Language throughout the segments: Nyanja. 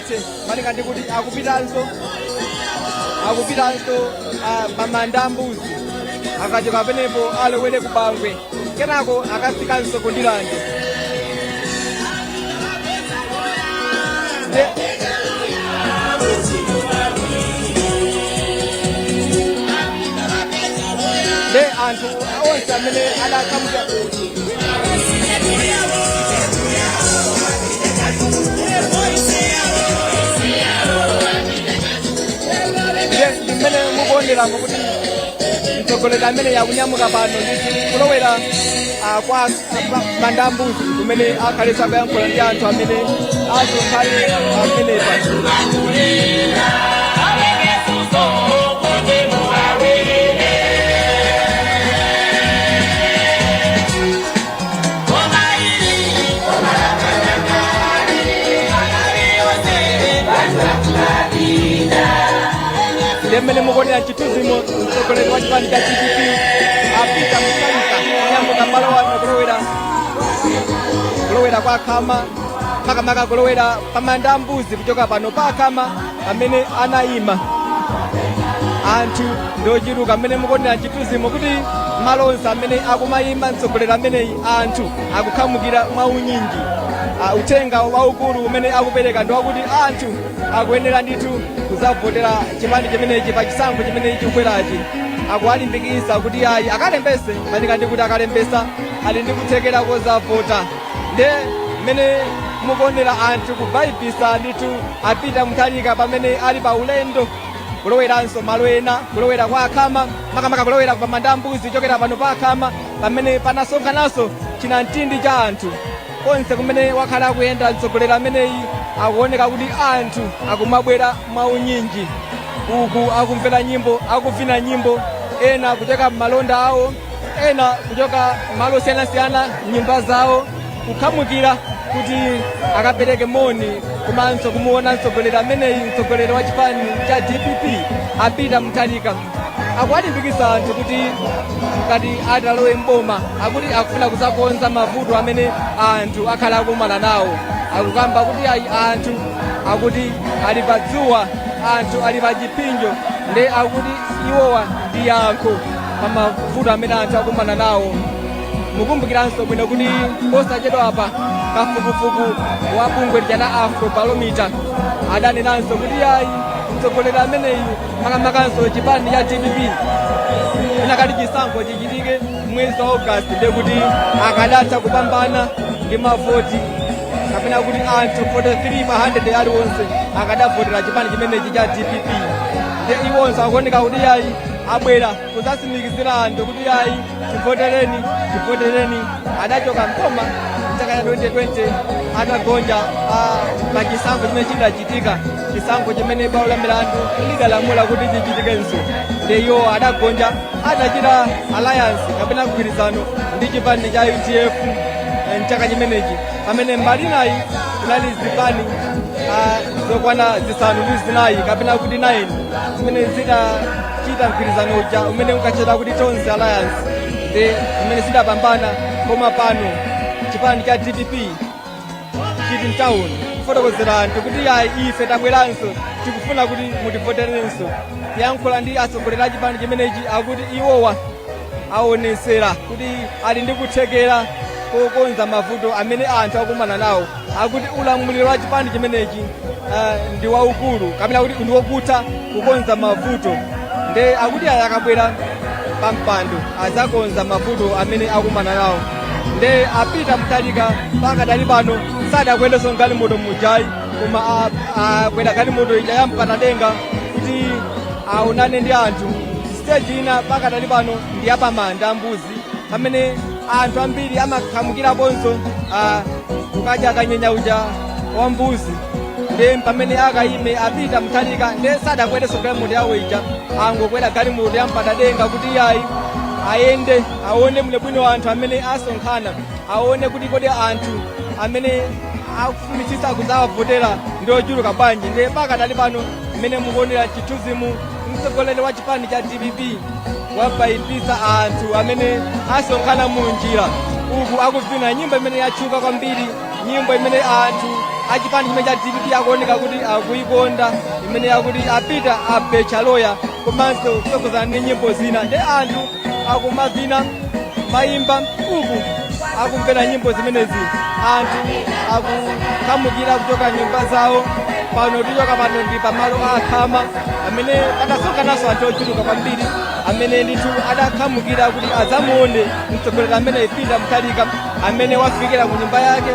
tete malinga ndi kuti akupitanso pamanda mbuzi akachoka penepo alowere ku Bangwe kenako akafikanso ku Ndilande. Ne anthu onse amene adakamuka mmene mukuonera kuti mtsogoleri amene yakunyamuka pano ndi kulowera kwa manda mbuzi kumene akhaletsa kuyankhula ndi anthu amene azokhale amenepa. Demene mukuonera chituzimo mtsogoleri wa chipani cha TDP apita mkanika nyamuka malo wano kulowera kwa Khama makamaka kulowera pamanda mbuzi kuchoka pano pa Khama amene anayima anthu ndochiruka amene mukuonera chituzimo kuti malo onse amene akumayima mtsogoleri ameneyi anthu akukhamukira mwaunyinji. Uthenga waukulu umene akupereka ndi wakuti anthu akuyenera ndithu kuzavotera chipani chimenechi pa chisankho chimenechi chikwerachi. Akuwalimbikitsa kuti ayi akalembese malinga ndi kuti akalembesa ali ndi kuthekera kozavota. Nde mmene mukuonera anthu kuvaibisa ndithu apita mthalika pamene ali pa ulendo kuloweranso malo ena kulowera kwa Khama makamaka kulowera pa manda mbuzi chokera pano pa Khama pamene panasonkhanaso chinamtindi cha anthu onse kumene wakhala akuyenda mtsogoleri ameneyi. Akuoneka kuti anthu akumabwera mwaunyinji uku akumvera nyimbo akuvina nyimbo ena kuchoka malonda awo ena kuchoka malo osiyanasiyana nyimbo zawo kukhamukira kuti akapereke moni komanso kumuona mtsogoleri ameneyi mtsogoleri wa chipani cha DPP apita mthalika. Akuwalimbikitsa anthu kuti ngati atalowe mboma akuti akufuna kuzakonza mavuto amene anthu akhala akumana nawo. Akukamba kuti ayi anthu akuti ali pa dzuwa anthu ali pa chipinjo nde akuti iwowa ndi yankho pa mavuto amene anthu akumana nawo. Mukumbukiranso bwino kuti posachedwa apa kafukufuku wa bungwe lija Afrobarometer adanenanso kuti ayi mtsogoleri ameneyi makamakanso chipani cha DPP inakati chisankho chichitike mwezi wa August ndekuti akadatha kupambana ndi mavoti kapena kuti anthu 43 pa 100 aliwonse akadavotera chipani chimenechi cha DPP. Nde iwonso akuoneka kuti ayi abwera kuzasimikizira anthu kuti ayi tivotereni. Adachoka mboma mchaka ya 2020 atagonja pa chisankho chimene chidachitika chisankho chimene bwalo la milandu lidalamula kuti chichitikenso. Nde iwo adagonja adachita alliance kapena kugwirizano ndi chipani cha UTF mchaka chimenechi pamene mbali nayi kunali zipani zokwana zisanu ndi zinayi kapena kuti 9 zimene zidachita mgwirizano uja umene unkachita kuti Tonse Alliance. Nde zimene zidapambana koma pano chipani cha DPP chiti mtown kufotokozera anthu kuti ayi ife tabweranso tikufuna kuti mutivoterenso. Yankhula ndi atsogoleri a chipani chimenechi akuti iwowa aonesera kuti ali ndi kuthekera kokonza mavuto amene anthu akumana nawo. Akuti ulamuliro wa chipani chimenechi ndi waukulu kapena kuti ndi wokutha kukonza mavuto. Nde akuti ayi akabwera pampando azakonza mavuto amene akumana nawo. Nde apita mthalika pakadali pano sadakwendenso galimoto mujayi koma akwera galimoto ija yampatadenga kuti aonane ndi anthu. Stage ina pakadali pano ndi yapamanda mbuzi pamene anthu ambiri amakhamukiraponso kukadya kanyenya uja wa mbuzi. Nde pamene akayime apita mthalika nde sadakwendenso galimoto yawo ija angokwera galimoto yampatadenga kuti ayi ayende aone bwino anthu amene asonkhana aone kuti kodi anthu amene akufunitsitsa kuzawavotera ndi ochuluka bwanji. Nde pakadali pano mmene mukuonera chithuzimu mtsogoleri wa chipani cha DPP wabayipisa anthu amene asonkhana mu njira uku akuvina nyimbo imene yatchuka kwambiri nyimbo imene anthu achipani chimene cha DPP akuoneka kuti akuikonda imene yakuti apita abechaloya komanso kutsogozana ndi nyimbo zina ndi anthu akumavina mayimba uku akumvera nyimbo zimenezi anthu akukhamukira kuchoka nyumba zawo pano tichoka pano ndi pamalo akhama amene adasonkhananso anthu ochuluka kwambiri amene ndithu adakhamukira kuti adzamuone mtsogoleri amene ipita mtalika amene wafikira ku nyumba yake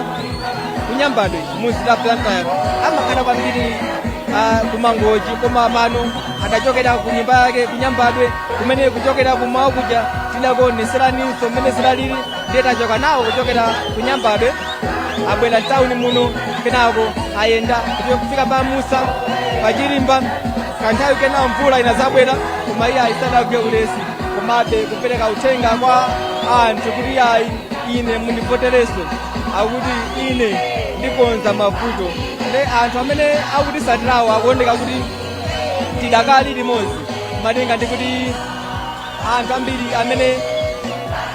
kunyambadwe muzida Blantyre amakhala kwambiri kumangoji koma pano adachokera ku nyumba yake kunyambadwe kumene kuchokera kumawa kuja tidakuoneseraninso mmene zilalili ndiye tachoka nawo kuchokera kunyambadwe abwera mtawuni muno kenako ayenda kuti kufika pa Musa pachilimba kanthawi kena mvula inazabwera koma iye ayisadagwe ulesi komabe kupereka uthenga kwa anthu kuti ayi ine mundivotereso akuti ine ndikonza mavuto ndi anthu amene akutisatirawo akuoneka kuti tidakali limodzi malinga ndi kuti anthu ambiri amene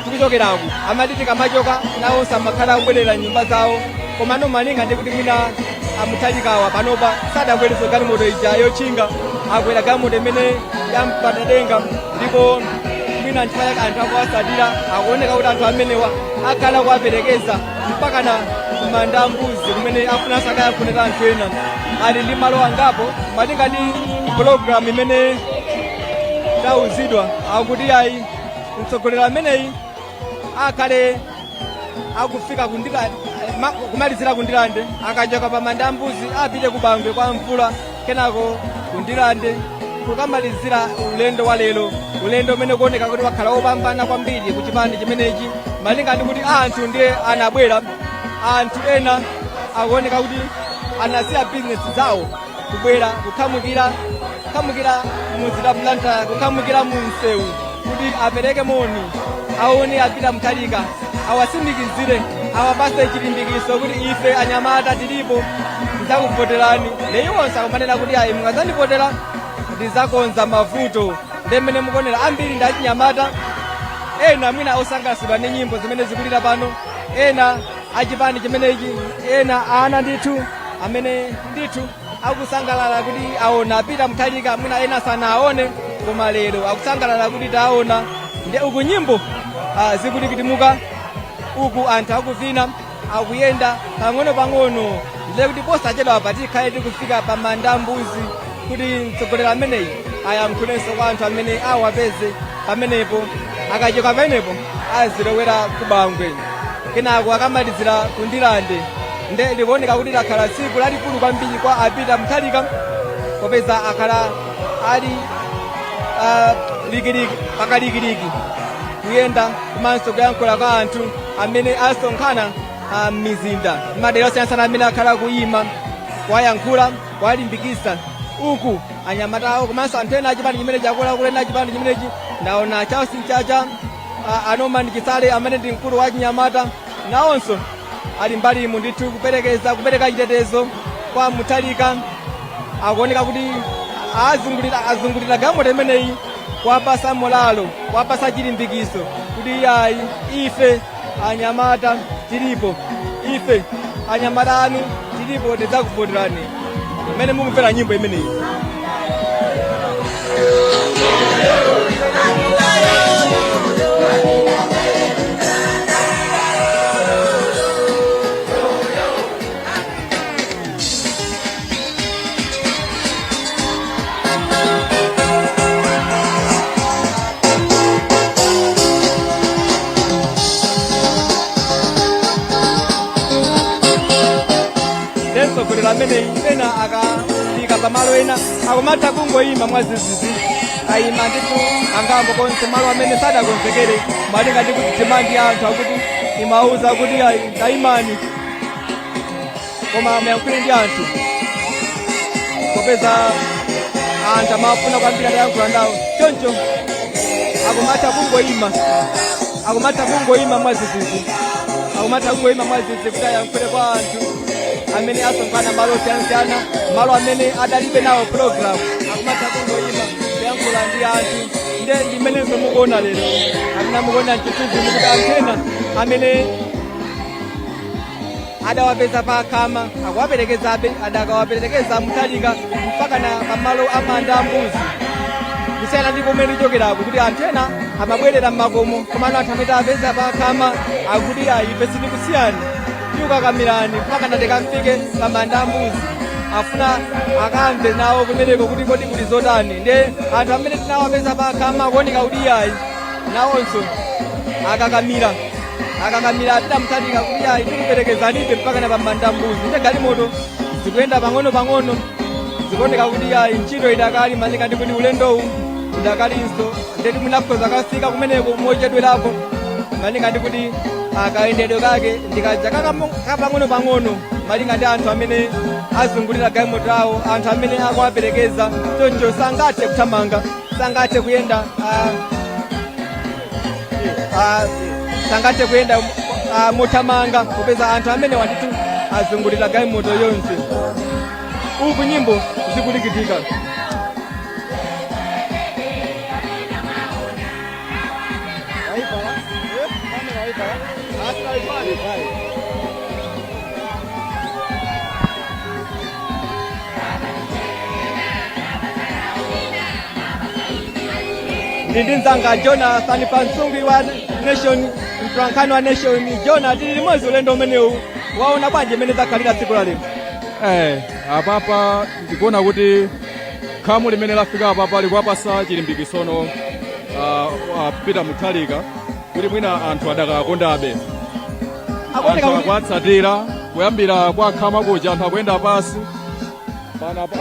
tikuchokeraku amati tikamachoka nawonso amakhala akubwerera nyumba zawo komano malinga ndi kuti mwina amuthalikawa panopa sadabwereso galimoto ija yotchinga akwera galimoto imene yampata denga ndipo mwina ntchito yake anthu akuwasatira akuoneka kuti anthu amenewa akhala kuwaperekeza mpaka na kumanda mbuzi kumene afunanso akayafunira anthu ena ali ndi malo angapo malinga ndi pologalamu imene tauzidwa akuti ayi mtsogoleri ameneyi akhale akufika kumalizira kundilande akachoka pa manda mbuzi apite ku Bangwe kwa mvula kenako kundilande kukamalizira ulendo wa lero ulendo umene kuoneka kuti wakhala wopambana kwambiri ku chipande chimenechi malinga ndi kuti anthu ndiye anabwera anthu ena akuoneka kuti anasiya bizinesi zawo kubwera kukhamukira muzida Blantyre kukhamukira mu msewu kuti apereke moni aone apita mtalika awasimikizire awapase chilimbikiso kuti ife anyamata tilipo tidzakuvoterani leyonse akumanena kuti ayi mukadzandivotera ndizakonza mavuto ndemene mukuonera ambiri ndi achinyamata ena mwina osangalatsidwa ndi nyimbo zimene zikulira pano ena achipani chimenechi ena ana ndithu amene ndithu akusangalala kuti aona apita mtalika mwina ena sanaone koma lero akusangalala kuti taona ndi uku nyimbo zikutikitimuka uku anthu akuvina akuyenda pang'ono ndiye kuti posachedwa patikhale tikufika pa manda mbuzi kuti mtsogoleri ameneyi ayankhulenso kwa anthu amene awapeze pamenepo akachoka pamenepo azilowera ku Bangwe kenako akamalizira kundilande nde likuoneka kuti lakhala tsiku lalikulu kwambiri kwa apita mtalika popeza akhala ali pakalikiliki kuyenda komanso kuyankhula kwa anthu amene asonkhana m'mizinda madera osiyanasiyana amene akhala kuyima kuwayankhula kuwalimbikitsa uku anyamata awo komanso anthu ena achipani chimene chakulena achipani chimenechi ndaona Charles Mchacha Norman Chisale amene ndi mkulu wa chinyamata nawonso ali mbalimu ndithu kupereka chitetezo kwa mtalika akuoneka kuti azungulira galimoto imeneyi kuwapasa molalo kuwapasa chilimbikiso kuti ayi ife anyamata tilipo ife anyamata anu tilipo tidzakuvoterani imene mumvera nyimbo imeneyi. Mtsogoleri amene ena akafika pamalo ena akumatha kungoyima mwazizizi ayima ndithu angambo konse malo amene sadakonzekere malinga ndi kuti dimandi ya anthu akuti imauza kuti tayimani koma muyankhule ndi anthu popeza anthu amafuna kwambiri atayankhula ndawo choncho akumatha kungoyima mwazizizi kuti ayankhule kwa anthu amene asonkhana malo osiyanasiyana malo amene adalibe nawo program akumatha kungoyima kuyankhula ndi anthu nde ndimenenso mukuona lero amene mukuona mchituzi mukuti anthu ena amene adawapeza pakhama akuwaperekezabe adakawaperekeza Mutharika mpaka na pamalo amanda ambuzi kusiyana ndi kumene tichokerako kuti anthu ena amabwerera m'makomo komano anthu amene apeza pakhama akuti ife sitikusiyani tiukakamirani mpaka natekamfike pamanda ambuzi afuna akamve nawo kumeneko kuti kodi kuti zotani nde anthu amene tinawapeza pakhama akuoneka kuti nawonso akakamira apita Mutharika kuti tikuperekezanibe mpaka na pamanda mbuzi nde galimoto zikuyenda pang'ono zikuoneka kuti ntchito idakali malinga ndi kuti ulendowu udakalinso ndeti munakhoza kafika kumeneko mochedwerapo malinga ndi kuti kayendedwe kake ndikaja kapang'ono malinga ndi anthu amene azungulira galimoto awo anthu amene akuwaperekeza choncho sangathe kuthamanga sangathe kuyenda sangathe kuyenda mothamanga popeza anthu amene wanditu azungulira galimoto yonse uku nyimbo zikulikitika ndi nzanga Jonathan Pansungi wa Nation mtwankhani wa Nation Jona tili limodzi ulendo umenewu waona bwanji imene zakhalira tsiku la lero apapa ndikuona kuti khamu limene lafika apapa likuwapasa chilimbikisono Peter Mutharika kuti mwina anthu adakakondabe anthu akuwatsatira kuyambira kwa khama kuja anthu akuyenda pasi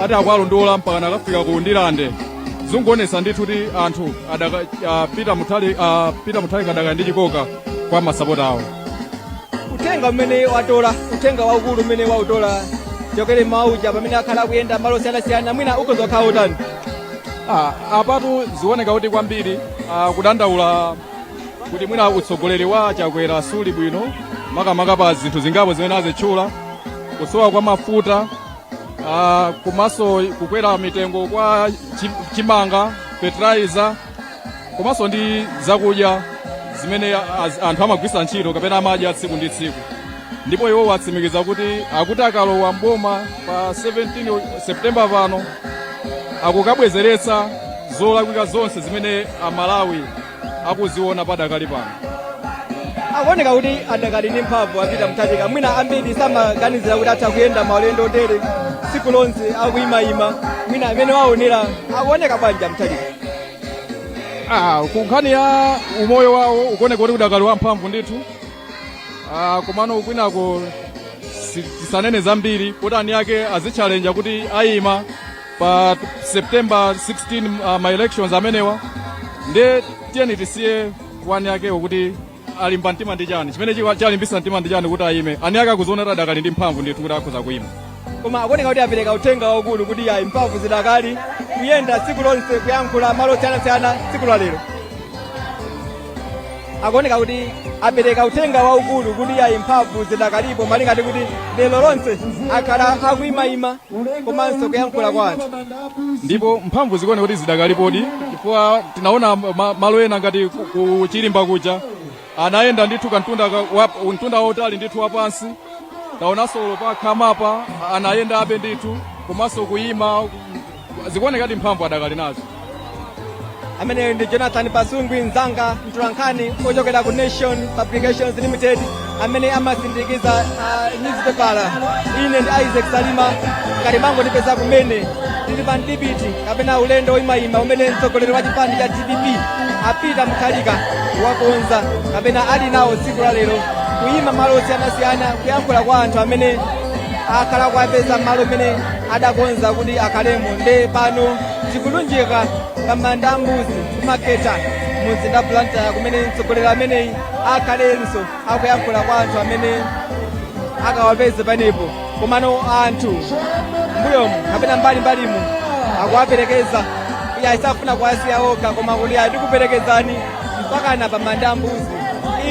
ati akuwalondola mpaka nakafika ku Ndilande zungonesa ndithu kuti anthu Peter Mutharika adakali ndi chikoka kwa masapota awo. Uthenga umene watola uthenga waukulu umene wautola chokere mauja pamene akhala akuyenda malo osiyanasiyana mwina ukozokhala utani apatu zioneka kuti kwambiri kudandaula kuti mwina utsogoleri wa chakwera suli bwino makamaka pa zinthu zingapo zimene azitchula kusowa kwa mafuta komanso kukwera mitengo kwa chimanga fertilizer komanso ndi zakudya zimene anthu amagwisa ntchito kapena amadya tsiku ndi tsiku ndipo iwo watsimikiza kuti akuti akalowa mboma pa 17 Septemba pano akukabwezeretsa zolakwika zonse zimene Amalawi akuziona padakali pano. Akuoneka kuti adakali ndi mphamvu Peter Mutharika mwina ambiri samaganizira kuti atha kuyenda maulendo otere tsiku lonse akuyimayima mwina amene waonera akuoneka bwanji Mutharika ku nkhani ya umoyo wawo ukuoneka kuti udakali wamphamvu ndithu komano kwinako tisanene zambiri kuti ani yake azitchalenja kuti ayima pa September 16 ma elections amenewa nde tiyeni tisiye wani yake kuti alimba mtima ndi chani chimene chalimbisa mtima ndi chani kuti ayime ani yake akuziona kuti adakali ndi mphamvu ndithu kuti akhoza kuyima koma akuoneka kuti apereka uthenga waukulu kuti mphamvu zidakali kuyenda tsiku lonse kuyankhula malo osiyanasiyana tsiku la lero akuoneka kuti apereka uthenga waukulu kuti mphamvu zidakalipo malinga ndi kuti lero lonse akhala akuyimayima komanso kuyankhula kwa anthu ndipo mphamvu zikuoneka kuti zidakalipodi chifukwa tinaona malo ena ngati ku Chilimba kuja anayenda ndithu mtunda wautali ndithu wapansi taonanso pa khamapa anayenda abe ndithu komanso kuyima zikuoneka kuti mphamvu adakali nazo. Amene ndi Jonathan Pansungi nzanga mtolankhani ochokera ku Nation Publications Limited amene amasindikiza newspaper ine ndi Isaac Salima ngati mango ndipeza kumene tili pa ndipiti kapena ulendo oyimayima umene mtsogoleri wa chipani cha TDP Peter Mutharika wakonza kapena ali nawo tsiku la lero kuyima malo osiyanasiyana kuyankhula kwa anthu amene akhala kuwapeza malo amene adakonza kuti akhalemo nde pano tikulunjika pamanda ambuzi kumaketa muzinda Blantyre kumene mtsogoleri ameneyi akhalenso akuyankhula kwa anthu amene akawapeze panepo komano anthu mbuyomu kapena mbalimbalimu akuwaperekeza iya isafuna kuwasiya okha koma kuti tikuperekezani mpakana pamanda ambuzi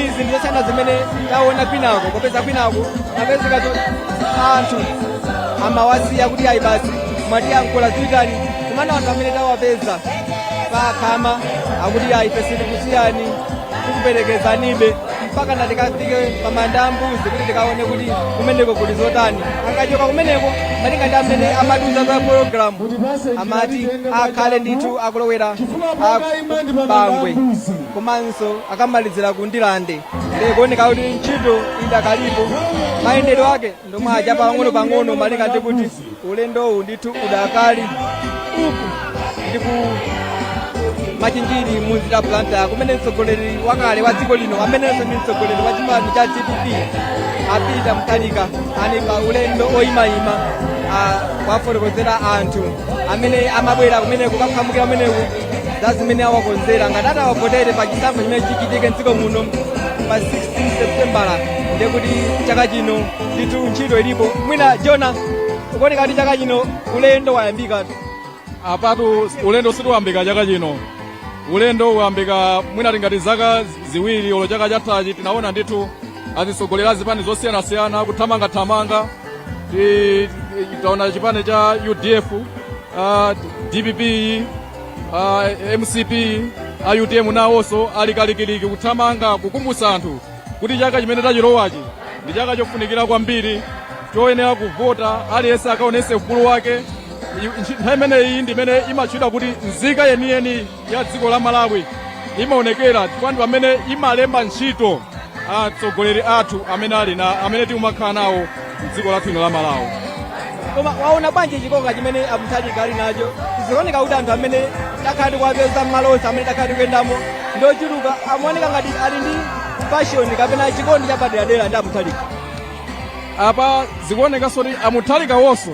izi ndizosiyana zimene taona kwinako popeza kwinako apezeka anthu amawasiya kuti basi mwatiyankhula ziwitani kumana anthu amene tawapeza pakhama akuti ife sitikusiyani tikuperekezanibe mpaka na tikafike pamanda ambuzi kuti tikaone kuti kumeneko kuli zotani. Akachoka kumeneko malinga ndi amene amatiuza za programu amati akhale ndithu akulowera Bangwe komanso akamalizira ku Ndilande. Ndikuoneka kuti ntchito idakalipo mayendedwe ake ndomwe acha pang'ono malinga ndi kuti ulendowu ndithu udakali uku ndi ku Machinjiri muzida Blantyre kumene mtsogoleri wakale wa dziko lino amenenso ndi mtsogoleri wa chipani cha TPP apita Mutharika ali pa ulendo oyimayima wafotokozera anthu amene amabwera kumene kukaphamukira kumeneko za zimene awakonzera ngati atawavotere pa chisankho chimene chichitike mdziko muno pa 16 Seputembala. Ndekuti chaka chino ndithu ntchito ilipo. Mwina Jona ukuoneka kuti chaka chino ulendo wayambika. Apatu ulendo situyambika chaka chino. Ulendo uyambika mwina tingati zaka ziwiri olo chaka chathachi tinaona ndithu azitsogolera zipani zosiyanasiyana kuthamangathamanga. Taona chipani cha UDF, DPP, MCP, UTM nawonso ali kalikiliki kuthamanga kukumbutsa anthu kuti chaka chimene tachilowachi ndi chaka chofunikira kwambiri choyenera kuvota aliyense akaonese ufulu wake. Nthawi imeneyi ndi imene imatchedwa kuti nzika yeniyeni ya dziko la Malawi imaonekera ndipo pamene imalemba ntchito atsogoleri athu amene timakhala nawo m'dziko lathu la Malawi. Koma waona bwanji chikoka chimene Mutharika ali nacho zikuoneka kuti anthu amene takhala kuwapeza m'malosi amene takhala kuyendamo ndochuluka amaoneka ngati ali ndi passion kapena chikondi chapaderadera ndi Mutharika. Apa zikuonekanso kuti Mutharika wonso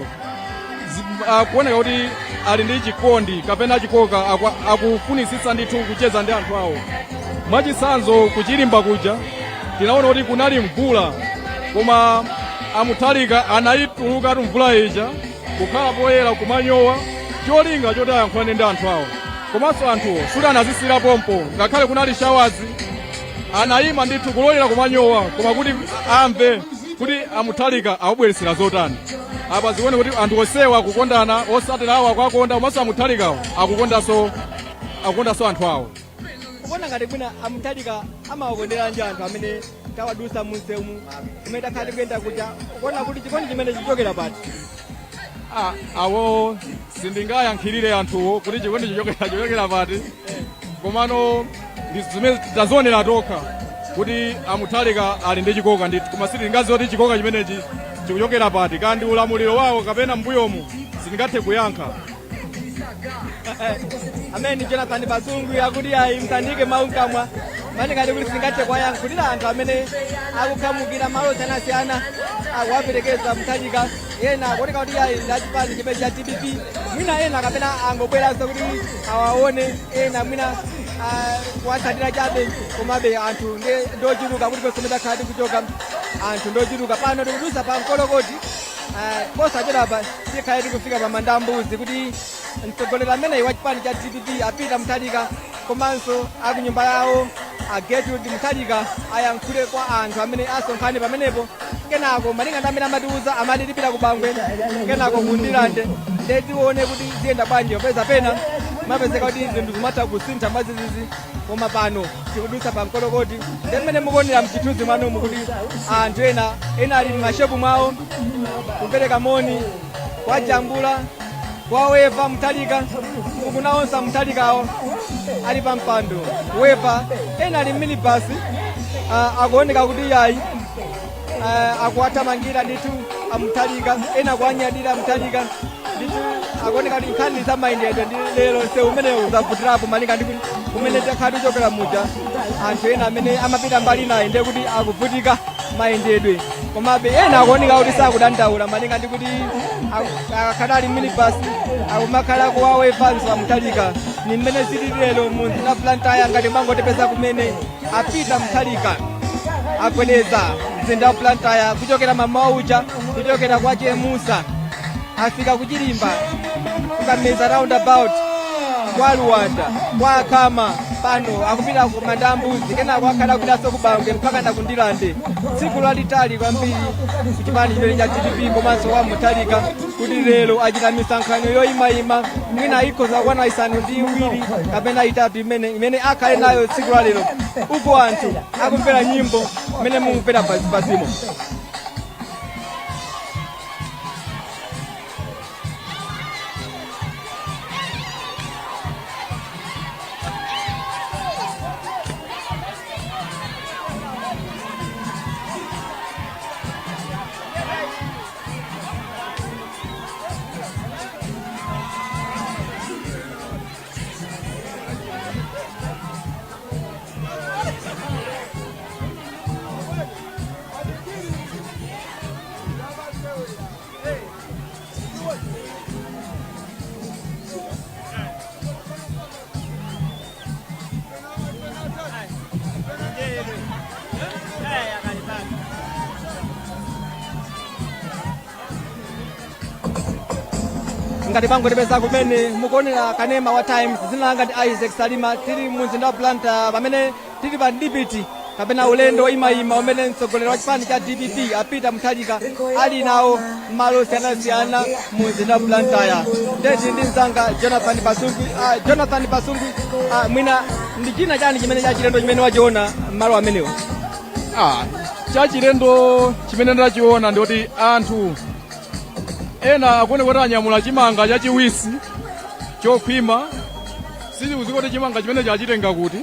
akuoneka kuti ali ndi chikondi kapena chikoka akufunisitsa ndithu kucheza ndi anthu awo. Mwachitsanzo kuchilimba kuja tinaona kuti kunali mvula koma Mutharika anayituluka mvula ija kukhala poyera kumanyowa cholinga choti ayankhulane ndi anthu awo. Komanso anthuwo sudanazisira pompo ngakhale kunali shawazi anayima ndithu kulolera kumanyowa koma kuti amve kuti Mutharika akubweresera zotani. Apa zikuone kuti anthu onsewa akukondana osatira awo akukonda komanso Mutharikawo akukondanso anthu awo. Kuona ngati mwina Mutharika amawakondera nji anthu amene tawadusa munsewu kumene takhala tikuyenda kuja kuona kuti chikondi chimene chichokera pati. Awo sindingayankhirire anthuwo kuti chikondi chichokera pati komano ndi zimene tazionera tokha kuti Mutharika ali ndi chikoka ndithu koma sitingaziwe kuti chikoka chimenechi chikuchokera pati kandi ulamuliro wawo kapena mbuyomu sindingathe kuyankha. Amene Jonathan Bazungu yakuti ayi msandike maunkamwa mani ngati kuti singathe kuyankhulira anthu amene akukhamukira malo osiyanasiyana akuwaperekeza Mutharika ena akuoneka kuti ayi ndi achipani chimene cha TPP mwina ena kapena angobweranso kuti awaone ena mwina kuwatsatira chabe komabe anthu ndochuluka kuti kwesomwe takhala tikuchoka anthu ndochuluka pano tikudusa pa Mkolokoti posachedwapa tikhale tikufika pa manda ambuzi kuti mtsogoleri ameneyi wa chipani cha TPP apita Mutharika komanso akunyumba yawo Gertrude Mutharika ayankhule kwa anthu amene asonkhane pamenepo kenako malinga ndi amene amatiuza amati tipita ku Bangwe kenako ku Ndilande ndiye tione kuti ziyenda bwanji popeza pena mapezeka kuti zinthu zimatha kusintha mwazizizi koma pano tikudusa pa Mkolokoti ndiye mmene mukuonera mchithunzi mwanomu kuti anthu ena ali m'mashopu mwawo kupereka moni kwa Jambula kwa Wepa Mutharika ukunawonsa Mutharikawo ali pa mpando Wepa ena ali minibasi akuoneka kuti yayi akuwathamangira ndithu Mutharika ena kuanyadira Mutharika ndithu akuoneka kuti nkhani za mayendedwe ndi lero sewu umenewu zavutirapo malinga ndi kumene takhala tichokera muja anthu ena amene amapita mbali naye ndiye kuti akuvutika mayendedwe komabe ena akuoneka kuti sakudandaula malinga ndi kuti akakhala ali minibasi akumakhala kuwawepanso Mutharika ni mmene zili lero mu mzinda wa Blantyre ngati mwangotipeza kumene apita Mutharika akweleza mzinda wa Blantyre kuchokera mamawa uja kuchokera kwa Chemusa afika kuchilimba kukameza roundabout kwa Luanda kwa Akama pano akupita ku Mandambuzi kenako akhala kupitanso ku Bangwe mpaka na ku Ndilande tsiku lalitali kwambiri kuchipani chimene cha DPP komanso wa Mutharika kuti lero achita misonkhano yoyimayima mwina ikhoza kukwana isanu ndi iwiri kapena itatu imene akhale nayo tsiku la lero uko anthu akumvera nyimbo imene mumvera pasimo. ngati pangotipeza kumene mukuonera kanema wa Times zina langa ndi Isaac Salima tili mumzinda wa Blantyre pamene tili pa DPT kapena ulendo imayima umene mtsogoleri wa chipani cha DPP apita Mutharika ali nawo malo osiyanasiyana mumzinda wa Blantyre. Ndeti ndi mzanga Jonathan Basungwi mwina ndi china chani chimene cha chilendo chimene wachiona malo amenewo? Cha chilendo chimene ndachiona ndoti anthu ena akuone kuti anyamula chimanga chachiwisi chokhwima sizikudziwa kuti chimanga chimene chachitenga kuti.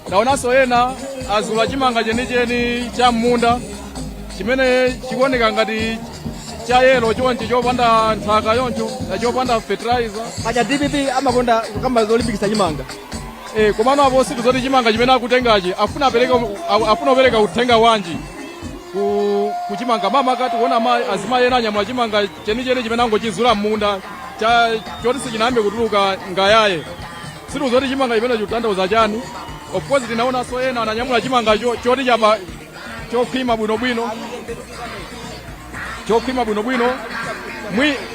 Ndaonanso ena azula chimanga chenicheni cha munda chimene chikuoneka ngati cha yelo chonchi chopanda nthaka yoncho chopanda fertilizer. Acha DPP amakonda kukamba zolimbikitsa chimanga. Komano apo situ zoti chimanga chimene akutengachi afuna kupereka uthenga wanji kuchimanga mama kati kuona azimayi ena anyamula chimanga chenicheni chimene angochizula munda choti sichinayambe kutuluka ngayaye. Situ zoti chimanga chimene chikutanthauza chani. Of course tinaonanso ena ananyamula chimanga choti chapa chokhwima bwinobwino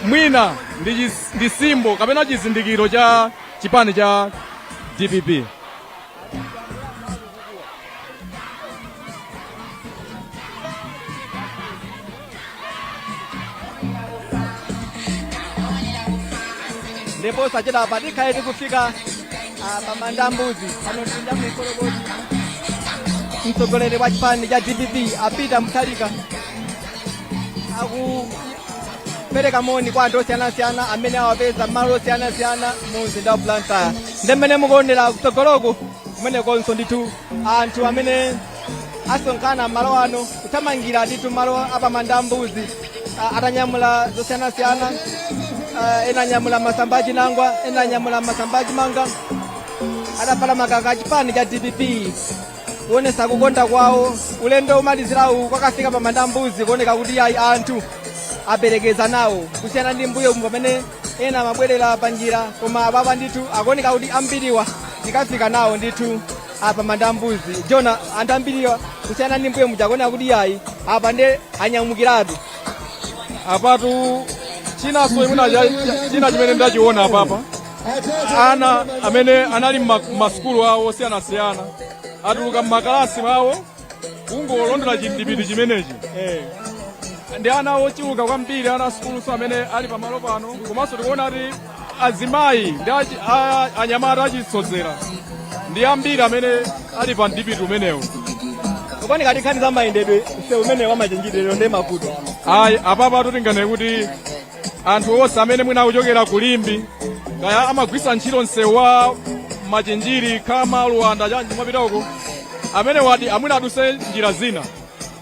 mwina ndi simbo kapena chizindikiro cha chipani cha DPP. Ndipo sacheda patikhaye tikufika pa Mandambuzi pano tinja mukoloboti mtsogoleri wa chipani cha DPP apita Mutharika akupereka moni kwa anthu osiyanasiyana amene awapeza malo osiyanasiyana mu mzinda wa Blantyre. Ndi mmene mukuonera kutsogoloko kumenekonso ndithu anthu amene asonkhana malo ano kuthamangira ndithu malo apa Mandambuzi atanyamula zosiyanasiyana. Ena anyamula masamba achinangwa, ena anyamula masamba achimanga, adapala makaka chipani cha DPP kuonesa kukonda kwawo. Ulendo umalizirawu kwakafika pa Mandambuzi kuoneka kuti ayi anthu aperekeza nawo kusiyana ndi mbuyo pamene ena amabwerera panjira, koma apapa ndithu akuoneka kuti ambiriwa tikafika nawo ndithu apa Mandambuzi. Jona anthu ambiriwa kusiyana ndi mbuyo muchakuoneka kuti ayi apa ndi anyamukiratu apatu. Chinaso china chimene ndachiona apapa ana amene anali m'masukulu awo osiyanasiyana atuluka m'makalasi awo kungolondola chindipiti chimenechi. Ndi ana ochuluka kwambiri ana sukuluso amene ali pamalo pano, komanso tikuona kuti azimayi ndi anyamata achisozera ndi ambiri amene ali pa ndipiti umenewo. Kupani kati nkhani za mayendedwe msewu umene wamachenjidwe ndi mavuto. Apapa tutingane kuti anthu onse amene mwina akuchokera kulimbi kaya amagwisa ntchito msewu wa Machenjiri Khama Luanda chanji mwapita uko amene wati amwina aduse njira zina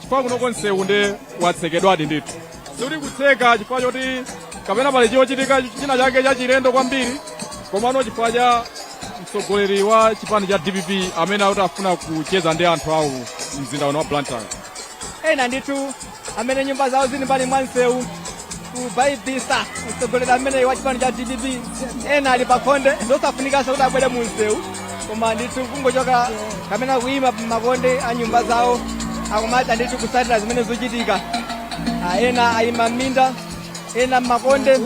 chifukwa kunoko msewu ndi watsekedwadi ndithu. Sikuti kutseka chifukwa choti kapena pali chochitika china chake chachilendo kwambiri, komano chifukwa cha mtsogoleri wa chipani cha DPP amene akuti afuna kucheza ndi anthu awo mzinda uno wa Blantyre. Ena ndithu amene nyumba zawo zili mbali mwa msewu kubaibisa mtsogoleri amene wa chipani cha DPP ena ali pakhonde zosafunikasa kuti abwere mu msewu, koma ndithu kungochoka kapena kuyima pamakonde a nyumba zawo akumati ndithu kusatira zimene zochitika. Ena ayima m'minda, ena m'makonde,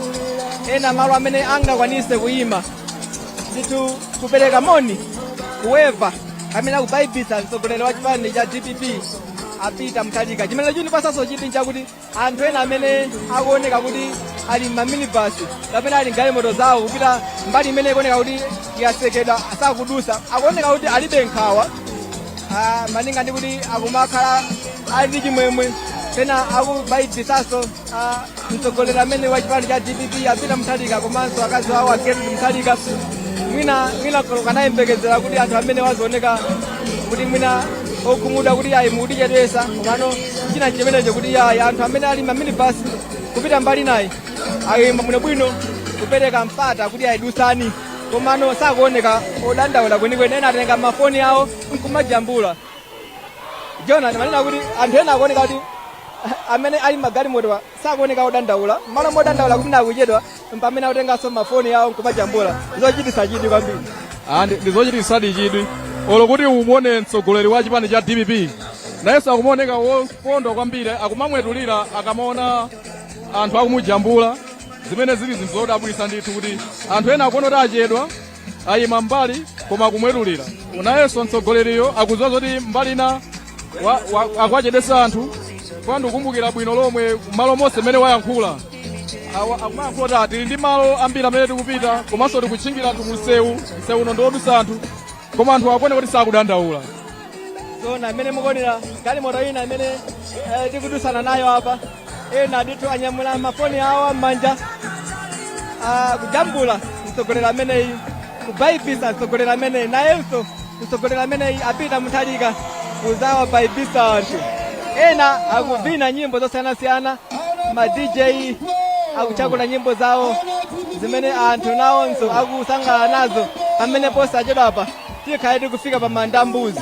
ena malo amene angakwanise kuyima ndithu kupereka moni kuweva amene akubaibisa mtsogoleri wa chipani cha DPP apita Mutharika. Chimene chinipasanso chiti nchakuti anthu ena amene akuoneka kuti ali m'maminibasi kapena ali galimoto zawo kupita mbali imene ikuoneka kuti yasekedwa sakudusa, akuoneka kuti alibe nkhawa maninga ndi kuti akumakhala ali ndi chimwemwe, pena akubaibisanso mtsogoleri amene wa chipani cha DPP apita Mutharika, komanso akazi awo Gertrude Mutharika. Mwina kanayembekezera kuti anthu amene wazooneka kuti mwina okhumudwa kuti ayi muti chedwesa, komano china chimenecho kuti anthu amene ali maminibasi kupita mbali naye ayimba bwinobwino kupereka mpata kuti ayidusani, komano sakuoneka odandaula kwenikweni. Ena atenga mafoni awo nkumajambula. Jona manena kuti anthu ena akuoneka kuti amene ali magalimoto sakuoneka odandaula, malo modandaula kuti nakuchedwa pamene akutenganso mafoni awo nkumajambula. Zochititsa chidwi kwambiri. Ndizochititsa chidwi olo kuti umuone mtsogoleri wa chipani cha DPP nayenso akumaoneka wokondwa kwambiri, akumamwetulira akamaona anthu akumujambula, zimene zili zinthu zodabwitsa ndithu kuti anthu ena akuona kuti achedwa ayima mbali koma akumwetulira. Nayenso mtsogoleriyo akudziwa kuti mbali ina akuwachedwetsa anthu, kwa ndikukumbukira bwino lomwe malo monse mmene wayankhula akumayankhula kuti tili ndi malo ambiri amene tikupita, komanso tikutchingira msewu uno ndiwodutsa anthu, koma anthu akuoneka kuti sakudandaula. Zona amene mukuonera galimoto ina amene tikudusana nayo apa, ena ndithu anyamula mafoni awo m'manja kujambula mtsogoleri ameneyi, kubaibisa mtsogoleri ameneyi, nayenso mtsogoleri ameneyi apita Mutharika kuzawabaibisa anthu. Ena akuvina nyimbo zosiyanasiyana, ma DJ akuchakula nyimbo zawo zimene anthu nawonso akusangalala nazo pamene posachedwa apa tikhale tikufika pa mandambuzi.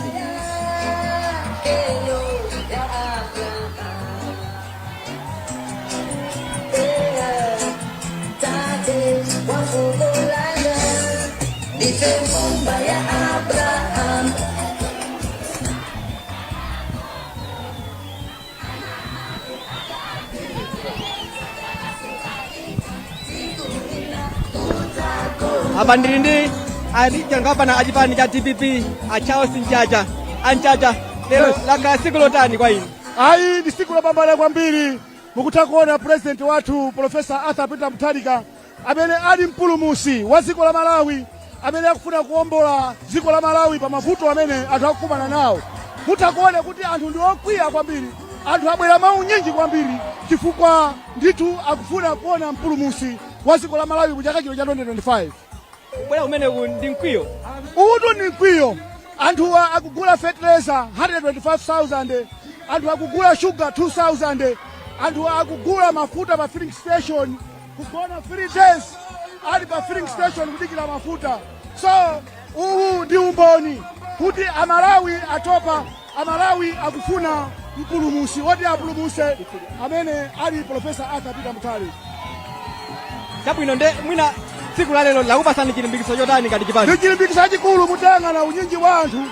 Apa ndili ndi achangapana achipani cha DPP Charles Nchacha. Anchacha, lero lakhala siku lotani kwa inu? Ayi, ndi siku lopambana kwambiri. Mukutha kuona president wathu Profesa Arthur Peter Mutharika amene ali mpulumusi wa dziko la Malawi, amene akufuna kuwombola dziko la Malawi pa mavuto amene anthu akukumana nawo. Mutha kuona kuti anthu ndi okwiya kwambiri, anthu abwera mawu nyinji kwambiri chifukwa ndithu akufuna kuona mpulumusi wa dziko la Malawi mu chaka chino cha 2025. Bwera kumene ndi mkwiyo. Utu ndi mkwiyo. Anthu akugula fertilizer 125,000, anthu akugula sugar 2,000, anthu akugula mafuta pa filling station, kugona 3 days ali pa filling station kudikira mafuta. So uwu ndi umboni kuti Amalawi atopa, Amalawi akufuna mpulumusi woti apulumuse amene ali Profesa Arthur Peter Mutharika. Chabwino nde mwina siku la lero lakupasani chilimbikitso chotani kati chipani? Ndi chilimbikitso chachikulu mutayang'ana unyinji wa anthu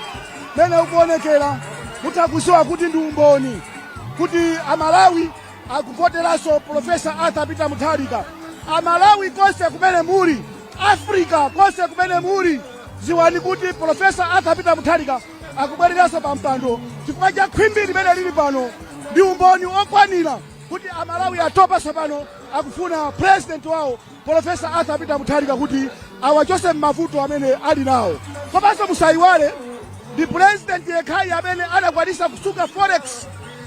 mene ukuonekera, mutakudziwa kuti ndi umboni kuti Amalawi akuvoteranso Profesa Arthur Peter Mutharika. Amalawi konse kumene muli, Afrika konse kumene muli, ziwani kuti Profesa Arthur Peter Mutharika akubwereranso pa mpando chifukwa cha khwimbi limene lili pano. Ndi umboni okwanira kuti Amalawi atopanso pano akufuna president wawo Profesa Arthur Peter Mutharika kuti awachose m'mavuto amene ali nawo. Komanso musayiwale ndi president yekhayi amene anakwanisa kusunga forex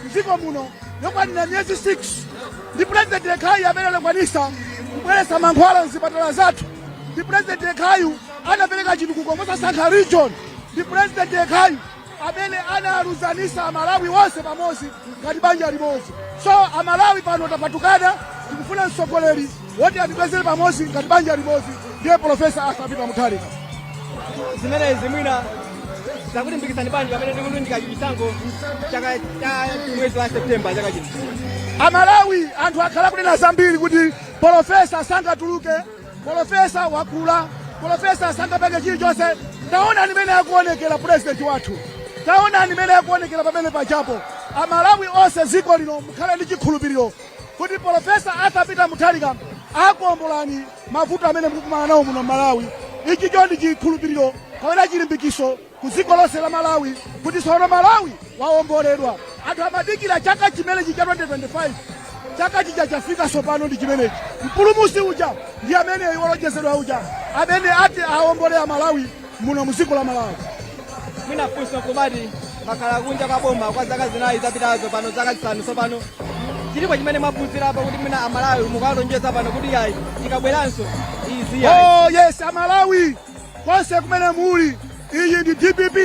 m'dziko muno yokwanira miyezi 6. Ndi president yekhayi amene anakwanisa kubweretsa mankhwala mzipatala zathu. Ndi president yekhayi anapereka chitukuko mosasankha region. Ndi president yekhayi amene analuzanisa Amalawi wonse pamodzi ngati banja limodzi. So Amalawi pano tapatukana, tikufuna mtsogoleri woti atibwezere pamodzi ngati banja limodzi, ndiye Profesa Arthur Peter Mutharika. Zimenezi mwina zakulimbikitsani banja pamene tikulundika chisankho chaka cha mwezi wa Septemba chaka chino? Amalawi anthu akhala kunena zambiri kuti Profesa sangatuluke, Profesa wakula, Profesa sangapenge chilichonse. Taona nimene akuonekera president wathu, taona nimene akuonekera pamene pachapo. Amalawi onse dziko lino mukhala ndi chikhulupiriro kuti Profesa Arthur Peter Mutharika akuombolani mavuto amene mukumana nawo muno Malawi. ichi cho ndi chikhulupiriro kapena chilimbikiso ku dziko lonse la Malawi kuti tsono Malawi waomboledwa. Anthu amadikira chaka chimenechi cha 2025 chaka chija chafika sopano ndi chimenechi. Mpulumutsi uja ndi amene wolonjezedwa uja amene ati aombolera Malawi muno mu dziko la Malawi. Mwina funso kumati makhala kunja kwa boma kwa zaka zinayi zapitazo pano zaka zisanu sopano chilipo chimene mwaphunzirapo kuti mwina Amalawi mukalonjeza pano kuti yayi ikabweranso izi yayi. Oh yes, Amalawi konse kumene muli iyi ndi DPP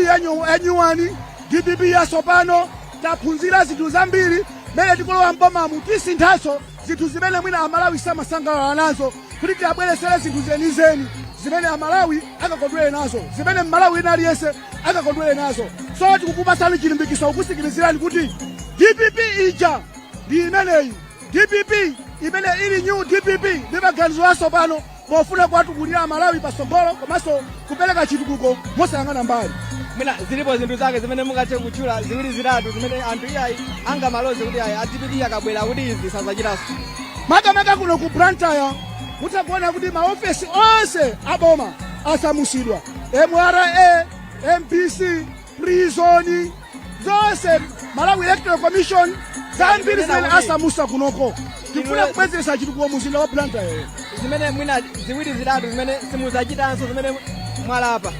yanyuwani, DPP yasopano. Taphunzira zinthu zambiri mene tikulowa mbomamu tisinthaso zinthu zimene mwina Amalawi samasangalala nazo kuti tiyabweresere zinthu zenizeni zimene Amalawi akakondwere nazo, zimene Malawi ina aliyense akakondwere nazo. So tikukupasani chilimbikiso kukusikirizirani kuti DPP ija ndi imeneyi, DPP imene ili new DPP ndi maganizo asopano pofuna kuwatukulira Amalawi pasogolo komanso kupereka chitukuko mosayang'ana mbali. Mwina zilipo zinthu zake zimene mungathe kutchula ziwiri zitatu zimene anthu iyayi angamaloze kuti ayi DPP akabwera kuti izi sazachitanso. Makamaka kuno ku Blantyre mutakuona kuti maofesi onse aboma asamusidwa, MRA, MPC, prison, zonse Malawi Electoral Commission zambiri zimene asamusa kunoko. Tifuna kubwezeresa chitukuko mu mzinda wa Blantyre. Zimene mwina ziwiri zitatu zimene simuzachitanso zimene mwalapa.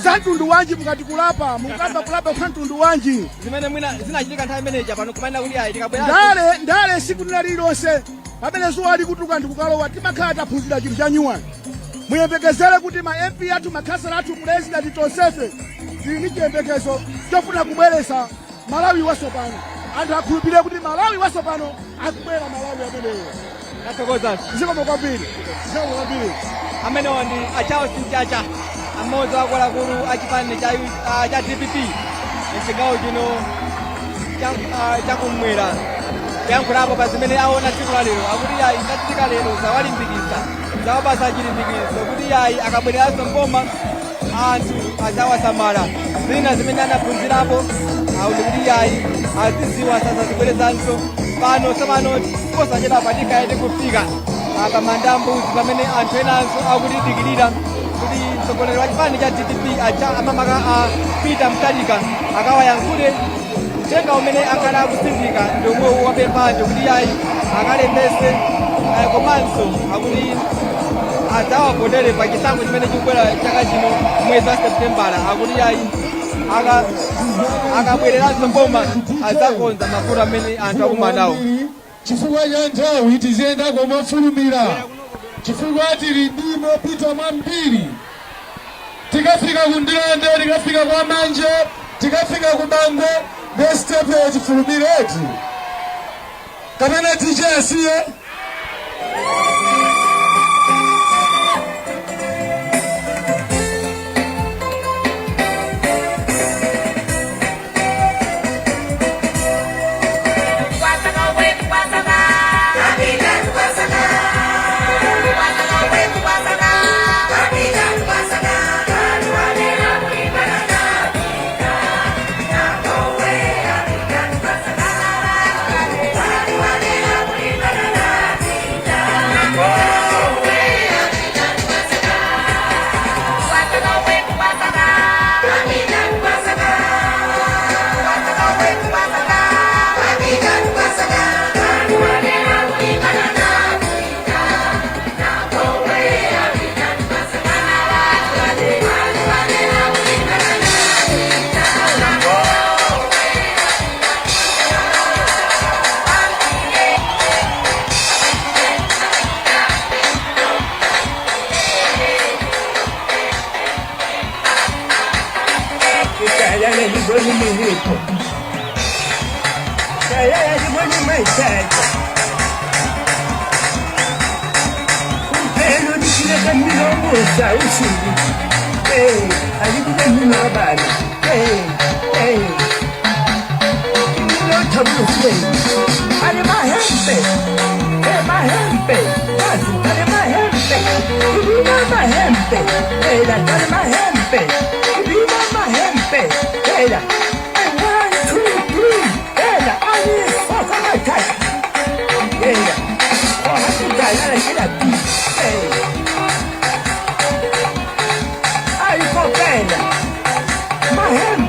Za mtundu wanji mukati kulapa, mukamba kulapa kwa mtundu wanji. Zimene mwina zinachitika nthawi imeneja pano kumayenda kuti ayi tikabweranso. Ndale siku linalilonse pamene zuwa likutuka ndikukalowa timakhala taphunzira chinthu cha nyuwani. Muyembekezere kuti ma MP athu makhasala athu president tonsefe tili ndi chiyembekezo chofuna kubweresa Malawi wasopano. Anthu akhulupirire kuti Malawi wasopano akubwera Malawi ameneyo. Nathokoza. Zikomo kwambiri. Zikomo kwambiri. Amenewo ndi Charles Mchacha amodzi wa akuluakulu a chipani cha DPP mchigawo chino chakumwera kuyankhulapo pa zimene aona tsiku la lero akuti yayi zachitika lero zawalimbikitsa zawapasa chilimbikiso kuti yayi akabwereranso mboma anthu azawasamala zina zimene anaphunzirapo kuti yayi aziziwa sazazibwerezanso pano tsopano posachedwa patikayete kufika pamandambuzi pamene anthu enanso akutidikirira kuti mtsogoleri wa chipani cha DPP amamaka a Peter Mutharika akawayankhule uthenga umene akhala akusindika ndi omwe wapemphaje kuti yayi akalembese komanso akuti adzawavotera pa chisankho chimene chikubwera chaka chino mwezi wa Seputembala akuti yayi akabwereranso mboma adzakonza mavuto amene anthu akumana nawo. Chifukwa cha nthawi tiziyendako mofulumira, chifukwa tili ndi mopita mwambiri. Tikafika ku Ndilande, tikafika kwa Manje, tikafika ku Bangwe, nesitepe tifulumireti kapena tichasiye.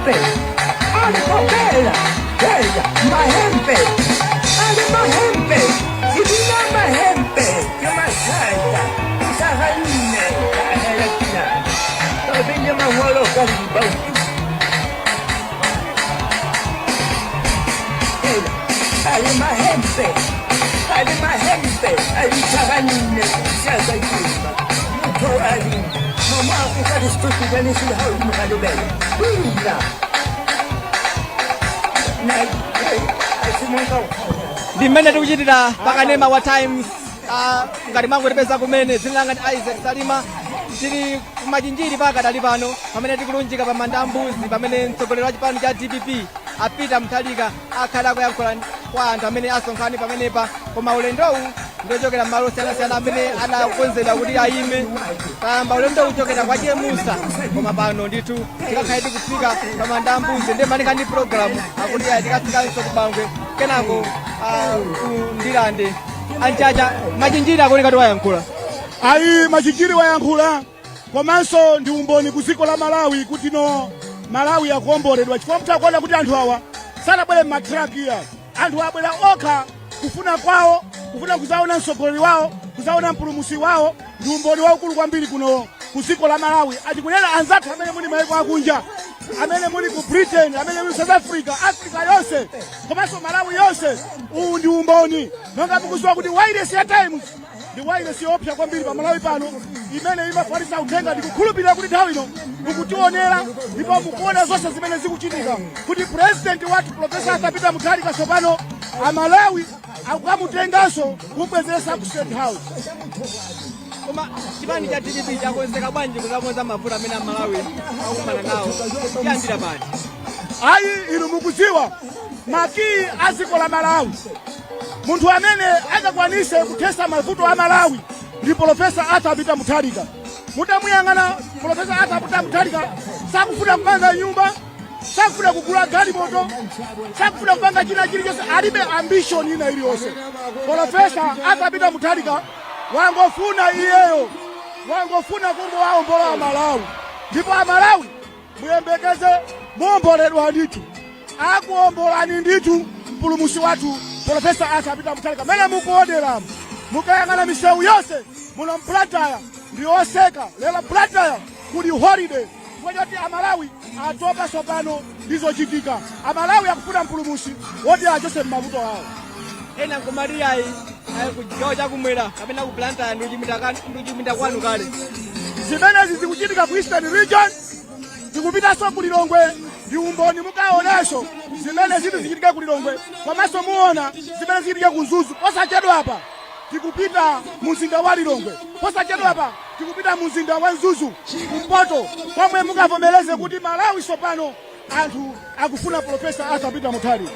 mahembe alipopela mahembe ale mahembe ibina mahembe yamasaya sahaline kahelakina abinye maholo kalibau ale mahembe ali sahaline sahaline toali mama ukadistuka ni sihau mkalibele bila ndimene tikuchitira pakanema wa times ngati mango tipeza kumene zinanga ndi Isaac Salima tili kumachinjiri pakadali pano pamene tikulunjika pa manda ambuzi pamene mtsogoleri wa chipani cha DPP Peter Mutharika akhala kuyankhula kwa anthu amene asonkhana pamenepa koma ulendowu ndochokera m'malo osiyanasiyana amene anakonzedwa kuti ayime kamba ulendo uchokera kwa Chemusa koma pano ndithu tikakhale tikufika pa manda ambuzi ndi manika ndi programu akuti tikafikanso ku Bangwe kenako ku Ndilande anchacha machinjiri akuoneka tiwayankhula ayi machinjiri wayankhula komanso ndi umboni ku dziko la Malawi kuti no Malawi yakuomboledwa chifukwa mtakuona kuti anthu awa sanabwere m'matraki ya anthu abwera okha kufuna kwawo kufuna kuzaona mtsogoleri wawo kuzaona mpulumutsi wawo ndi umboni waukulu kwambiri kuno ku dziko la Malawi atikunena anzathu amene muli mayiko akunja amene muli ku Britain amene muli South Africa yonse komanso Malawi yonse uwu ndi umboni nonga mukudziwa kuti wireless ya Times ndi wireless yopsa kwambiri pa Malawi pano imene imafalitsa uthenga ndikukhulupirira kuti nthawi ino mukutionera ndipo mukuona zonse zimene zikuchitika kuti president wathu Profesa Peter Mutharika tsopano Amalawi akukamutenganso kumubwezeresa ku State House. Koma chipani cha DPP chakonzeka bwanji kuzakonza mavuto amene Amalawi akumana nawo kuyambira pati ayi inu mukudziwa makii a dziko la Malawi munthu amene angakwanise kuthesa mavuto a Malawi ndi Profesa Peter Mutharika. Mutamuyang'ana Profesa Peter Mutharika sakufuna kupanga nyumba sakufuna kugula galimoto sakufuna kupanga china chilichonse alibe ambition ina iliyonse. Profesa Peter Mutharika wangofuna iyeyo wangofuna kungowaombola Amalawi ndipo Amalawi muyembekeze muomboledwa ndithu akuombolani ndithu mpulumutsi wathu Profesa Peter Mutharika. Mene mukuonera mukayang'ana misewu yonse muno Blantyre ndi oseka lero Blantyre kuli holiday kwachoti Amalawi atopa tsopano ndizochitika. Amalawi akufuna mpulumutsi woti achose m'mavuto awo. Ena kumariyayi kuchigawo chakumwera kapena ku Blantyre ndikuchimita kwanu kale zimenezi zikuchitika ku Eastern Region zikupitanso ku Lilongwe ndi umboni mukaonanso zimene ziti zichitika ku Lilongwe komanso muona zimene zichitika ku Zuzu. Posachedwa apa tikupita mumzinda wa Lilongwe, posachedwa apa tikupita mumzinda wa Zuzu kumpoto komwe mukavomereze kuti Malawi tsopano anthu akufuna Profesa Peter Mutharika.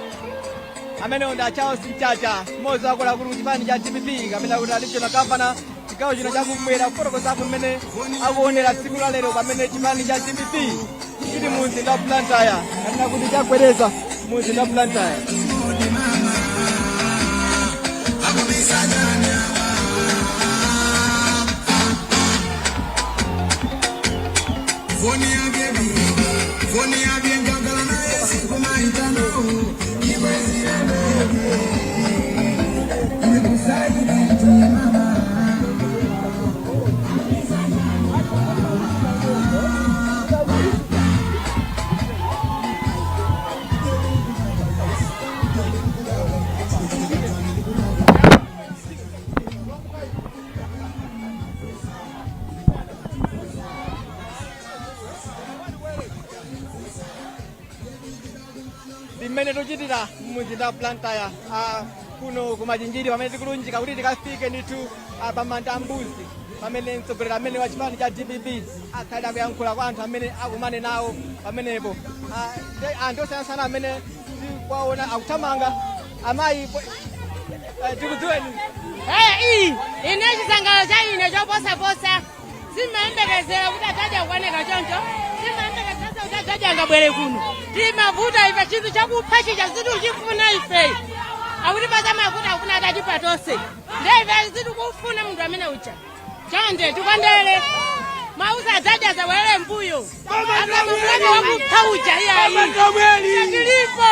amene onda Charles Mchacha mmodzi wakola kuti chipani cha DPP kapena kuti additional governor chigawo chino chakumwera kufotokoza mmene akuonera tsiku la lero pamene chipani cha DPP chili mumzinda wa Blantyre kapena kuti chagwereza mumzinda wa Blantyre. Mmene tochitira mumzinda wa Blantyre kuno kumachinjiri pamene tikulunjika kuti tikafike ndithu pa manda ambuzi pamene mtsogoleri amene wa chipani cha DPP akhale akuyankhula kwa anthu amene akumane nawo pamenepo. Anthu osiyanasiyana amene tikwaona akuthamanga amayi tikudziweni. Ine chisangalalo cha ine choposaposa simayembekezera kuti adzaja kuoneka choncho simayembekezera kuti adzaja angabwere kuno timavuta ife chinthu chakupha chija zinthu chifuna ife akuti paza mavuta akufuna atatipa tonse ndife zitikufuna munthu amene uja chonde tikondere mauza dada za wale mbuyo. Akamwambia wakupauja hii. Kilipo.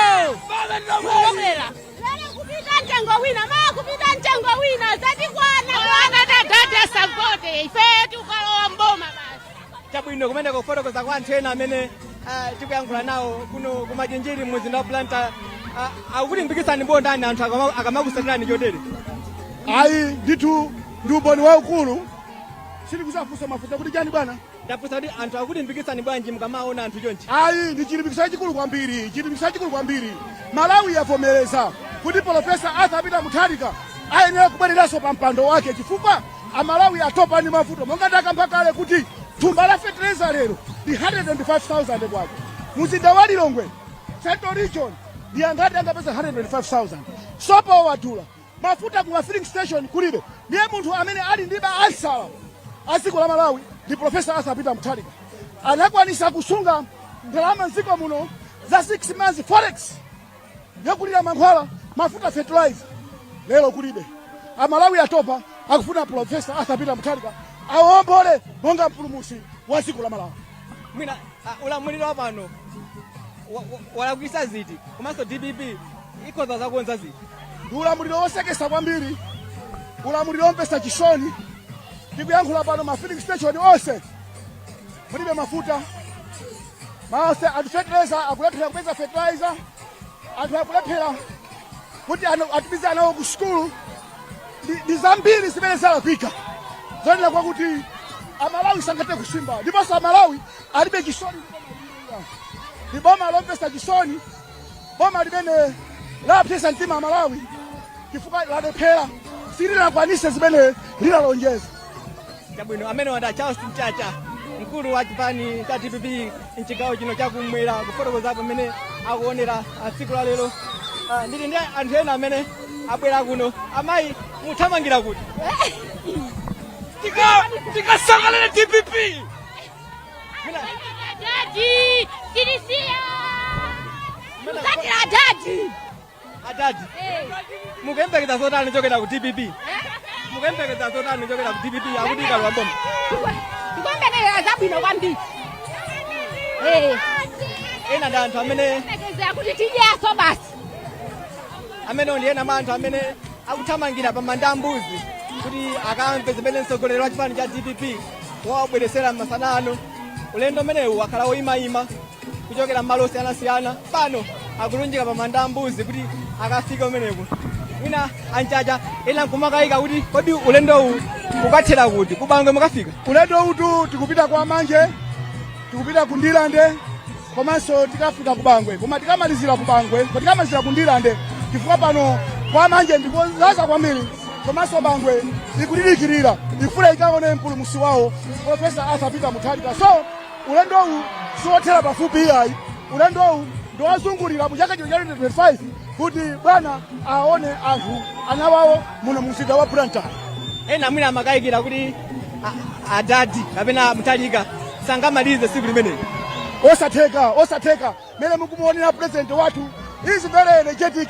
Ngomela. Kupita ntango wina, kupita ntango wina. Zati kwana dada sagote. Ife tukaloa mboma basi. Chabwino kumenda kufotokoza kwa anthu ena amene tikuyankhula nawo kuno kumachenjeri mmuzinda wa Blantyre akulimbikitsani bondani anthu akamakusatirani chotere. Ayi ndithu ndi umboni waukulu sili kusafusa mafuta kuti chani bwana. Ndafusa kuti anthu akulimbikitsani bwanji mukamaona anthu chonchi. Ayi ndi chilimbikitso chikulu kwambiri. Malawi yavomereza kuti Profesa Arthur Peter Mutharika ayenera kubwereranso pa mpando wake chifukwa amalawi atopa ndi mavuto monga ndakamba kale kuti thumba la fertilizer lero ndi 105,000 kwacho. Muzinda wa Lilongwe Central Region ndi angati angapeza 105,000. Sopo wadula mafuta ku filling station kulibe. Ndiye munthu amene ali ndi ansala aziko la Malawi ndi Profesa Arthur Peter Mutharika anakwanisa kusunga ndalama mdziko muno za 6 months forex yakulira mankhwala mafuta fertilizer lero kulibe. Amalawi atopa akufuna Profesa Arthur Peter Mutharika awombole monga mpulumusi wa dziko la Malawi. Mwina ulamuliro wapano walakwisa ziti komanso DPP ikhoza zakuonza ziti. Ulamuliro wosekesa kwambiri, ulamuliro wompesa chisoni. Tikuyankhula pano ma filling station onse mulibe mafuta. Maase anthu fertilizer akulephera kupeza fertilizer. Anthu akulephera kuti atumize anawo ku skulu. Ndi zambiri zimene zalakwika. Zonena kwa kuti amalawi sangate kusimba. Ndiponso amalawi alibe chisoni. Ndi boma lompesa chisoni. Boma limene lapesa mtima amalawi chifukwa ladephera sililakwanise zimene lilalonjeza. Chabwino amene wanda Charles Mchacha mkulu wa chipani cha DPP mchigawo chino chakumwera kufotokoza pamene akuonera tsiku la lero. Ndili ndi anthu ena amene abwera kuno. Amayi muthamangira kuti tikasangalale DPP. Dadi, Kirisia. Muzati adadi. Adadi. Mukembekeza zotani chokera ku DPP. Mukembekeza zotani chokera ku DPP akuti kalwamboma. Tikombekeza zabwino kwambiri. Ena ndi anthu amene Mbekeza kuti tijaso basi. Amene ndi ena anthu amene akuthamangira pa manda mbuzi kuti akamve zimene mtsogoleri wa chipani cha DPP wabweresera masana ano. Ulendo umenewu wakhala woyimayima kuchokera m'malo osiyanasiyana pano akulunjika pa manda mbuzi kuti akafika umeneku. Mwina anchacha ena nkumakayika kuti kodi ulendowu ukathera kuti kubangwe mukafika. Ulendo utu tikupita kwa manje, tikupita ku Ndilande, komanso tikafika ku Bangwe. Koma tikamalizira ku Bangwe, tikamalizira ku Ndilande chifukwa pano kwa manje ndikozaza kwambiri. Komanso Bangwe ikudidikirira ifuna ikaone mpulumusi wawo Profesa Arthur Peter Mutharika. So ulendowu siwothera pafupi iyayi. Ulendowu ndiwazungulira mu chaka cha 2025 kuti bwana aone anthu anawawo muno mumzinda wa Blantyre. Ena mwina amakayikira kuti adadi kapena Mutharika sangamalize tsiku limeneli. Osatheka mene mukumuonera president wathu is very energetic,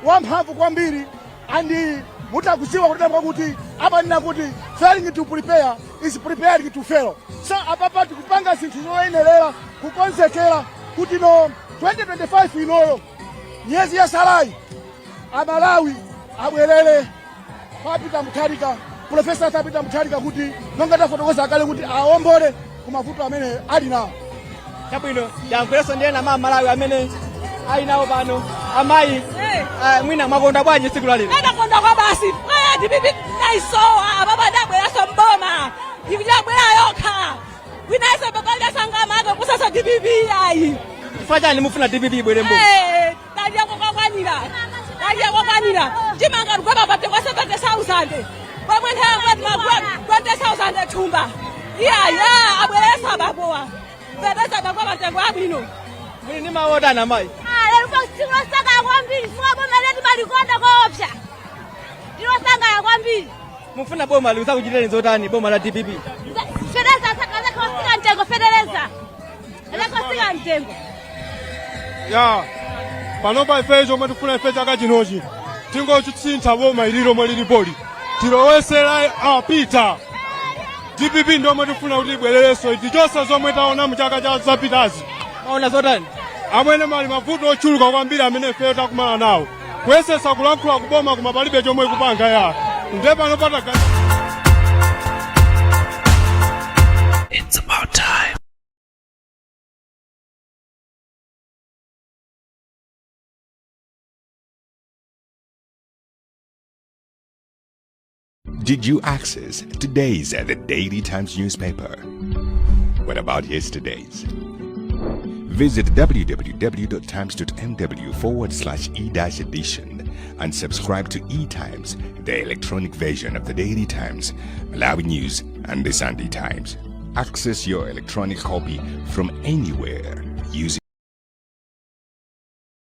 wamphamvu kwambiri, andi mutakuziwa kuti apanena kuti failing to prepare is preparing to fail. So apapa tikupanga zinthu zoyenerera kukonzekera kuti no 2025 inoyo nyezi ya salayi amalawi abwerere kwa Peter Mutharika, Profesa Arthur Peter Mutharika kuti nonga tafotokoza kale kuti awombole ku mavuto amene ali nawo. Chabwino yankweso ndi ena Malawi amene ali nawo pano. Amayi mwina mwakonda bwanji tsiku la lero? Ndakonda kwa basi. DPP naisowa baba ndabweraso mboma. Ndibwera yokha. Winase bakalya sangamaka kusasa DPP ayi. Fachani mufuna DPP bwere mbo. Tadiya kokwanira. Chimanga rugwaba pate kwa 70,000. Pamwe nthawi magwa 20,000 thumba. Iya abweresa babowa. Zedesa bagwa mtengo abwino. Mwini ni maotana amayi. Lero saka kwambiri fuka boma letu malikonda koopsa. Sanga kwambiri. Mufuna boma liusakuchiteni zotani boma la DPP. Federeza sakaza kwa ntengo federeza. Sika ntengo. Ya panopa ifezo omwe tifuna ife chaka chinochi tingochitsintha boma iliro mwe lilipoli tilowesera apita DPP ndomwe tifuna kuti ibwererenso tichonse zomwe taona muchaka cha zapitazi. Maona zotani? Amwene mali mavuto ochuluka kwambiri amene ifeyo takumana nawo. Kuyesesa kulankhula kuboma kuma palibe chomwe ikupanga ya. Nde pano pata It's about time. Did you access today's The Daily Times newspaper? What about yesterday's? Visit www.times.mw/e-edition and subscribe to E-Times, the electronic version of the Daily Times, Malawi News, and the Sunday Times. Access your electronic copy from anywhere using